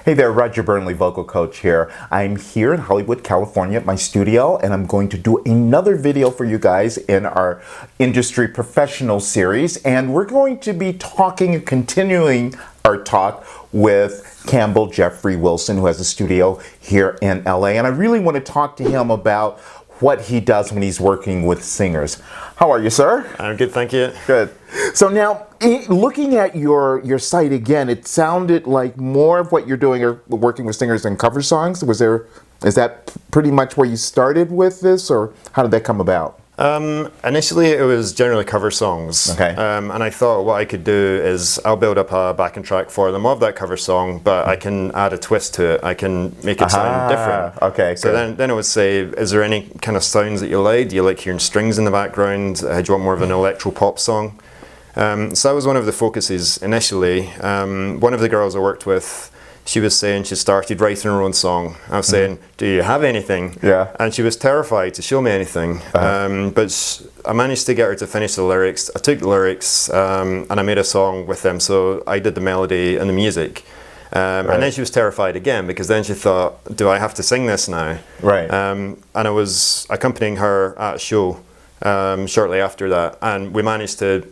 Hey there, Roger Burnley, vocal coach here. I'm here in Hollywood, California at my studio, and I'm going to do another video for you guys in our industry professional series. And we're going to be talking and continuing our talk with Campbell Jeffrey Wilson, who has a studio here in LA. And I really want to talk to him about what he does when he's working with singers. How are you, sir? I'm good, thank you. Good. So now, looking at your site again, it sounded like more of what you're doing are working with singers and cover songs. Is that pretty much where you started with this, or how did that come about? Initially, it was generally cover songs. Okay. And I thought what I could do is I'll build up a backing track for them of that cover song, but I can add a twist to it. I can make it sound different. Okay. So then I would say, is there any kind of sounds that you like? Do you like hearing strings in the background? Do you want more of an electro pop song? So that was one of the focuses initially. One of the girls I worked with, she was saying she started writing her own song. I was saying, do you have anything? Yeah. And she was terrified to show me anything. But I managed to get her to finish the lyrics. I took the lyrics and I made a song with them. So I did the melody and the music. And then she was terrified again, because then she thought, do I have to sing this now? Right. And I was accompanying her at a show shortly after that, and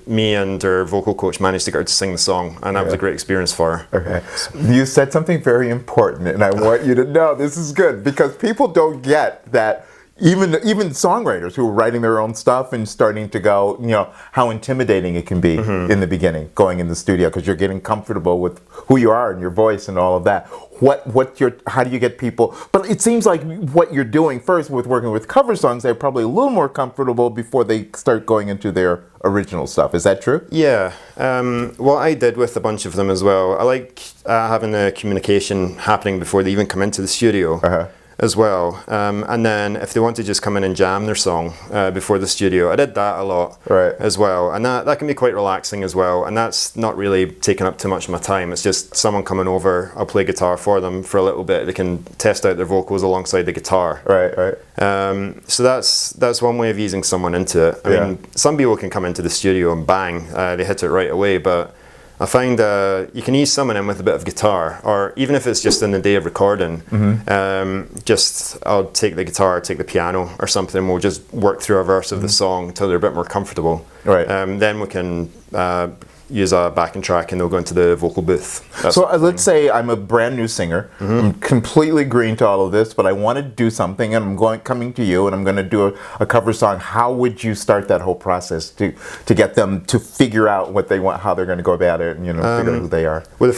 me and her vocal coach managed to get her to sing the song, and that was a great experience for her. Okay. You said something very important, and I want you to know this is good, because people don't get that. Even songwriters who are writing their own stuff and starting to go, how intimidating it can be in the beginning, going in the studio, because you're getting comfortable with who you are and your voice and all of that. How do you get people? But it seems like what you're doing first with working with cover songs, they're probably a little more comfortable before they start going into their original stuff. Is that true? Yeah. What I did with a bunch of them as well, I like having the communication happening before they even come into the studio. As well, and then if they want to just come in and jam their song before the studio, I did that a lot as well, and that can be quite relaxing as well, and that's not really taking up too much of my time. It's just someone coming over, I'll play guitar for them for a little bit, they can test out their vocals alongside the guitar. So that's one way of easing someone into it. I mean, some people can come into the studio and bang, they hit it right away, but I find you can ease someone in with a bit of guitar, or even if it's just in the day of recording, I'll take the guitar, take the piano or something, we'll just work through a verse of the song until they're a bit more comfortable. Then we can use a backing track and they'll go into the vocal booth. So let's say I'm a brand new singer, I'm completely agreeing to all of this, but I want to do something, and I'm coming to you and I'm going to do a cover song. How would you start that whole process to get them to figure out what they want, how they're going to go about it, and figure out who they are? Well, the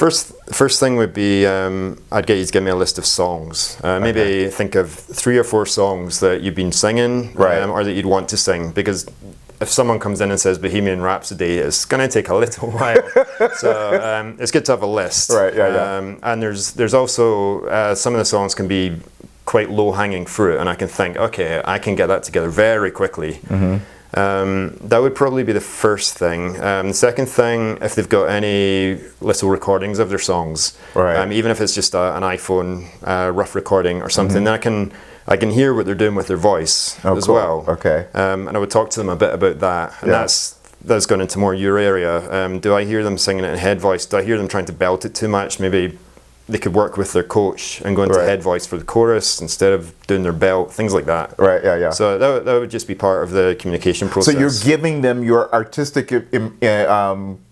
first thing would be I'd get you to give me a list of songs. Maybe think of 3 or 4 songs that you've been singing or that you'd want to sing, because if someone comes in and says Bohemian Rhapsody, it's going to take a little while. So it's good to have a list. And there's also some of the songs can be quite low-hanging fruit, and I can think, okay, I can get that together very quickly. That would probably be the first thing. The second thing, if they've got any little recordings of their songs, even if it's just an iPhone rough recording or something, then I can hear what they're doing with their voice as well. And I would talk to them a bit about that. And that's gone into more your area. Do I hear them singing it in head voice? Do I hear them trying to belt it too much? Maybe they could work with their coach and go into head voice for the chorus instead of doing their belt, things like that. So that would just be part of the communication process. So you're giving them your artistic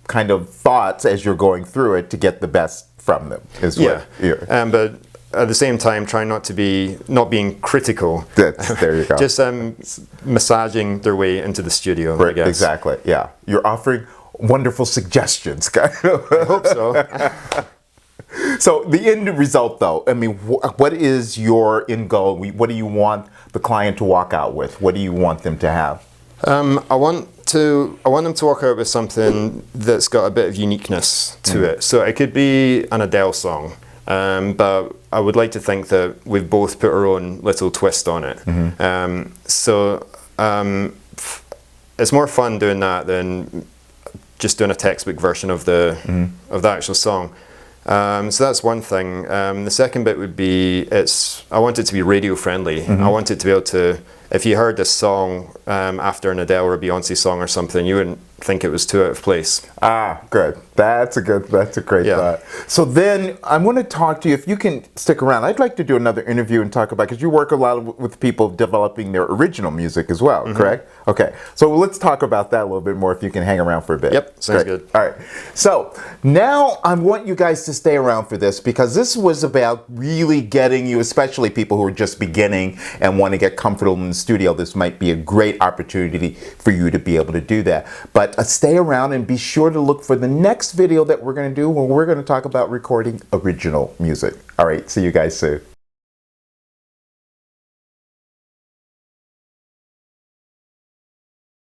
kind of thoughts as you're going through it to get the best from them. But at the same time, trying not being critical. There you go. Just massaging their way into the studio, I guess. Exactly, yeah. You're offering wonderful suggestions, kind of. I hope so. So the end result, though, I mean, what is your end goal? What do you want the client to walk out with? What do you want them to have? I want them to walk out with something that's got a bit of uniqueness to it. So it could be an Adele song. But I would like to think that we've both put our own little twist on it. It's more fun doing that than just doing a textbook version of the actual song. So that's one thing. The second bit would be I want it to be radio friendly. I want it to be able to if you heard this song after an Adele or a Beyonce song or something, you wouldn't think it was too out of place. Ah, good. That's a great thought. So then I want to talk to you, if you can stick around. I'd like to do another interview and talk about, because you work a lot with people developing their original music as well, correct? Okay. So let's talk about that a little bit more if you can hang around for a bit. Yep, sounds good. All right. So now I want you guys to stay around for this, because this was about really getting you, especially people who are just beginning and want to get comfortable in the studio. This might be a great opportunity for you to be able to do that. But stay around and be sure to look for the next video that we're going to do, where we're going to talk about recording original music. All right. See you guys soon.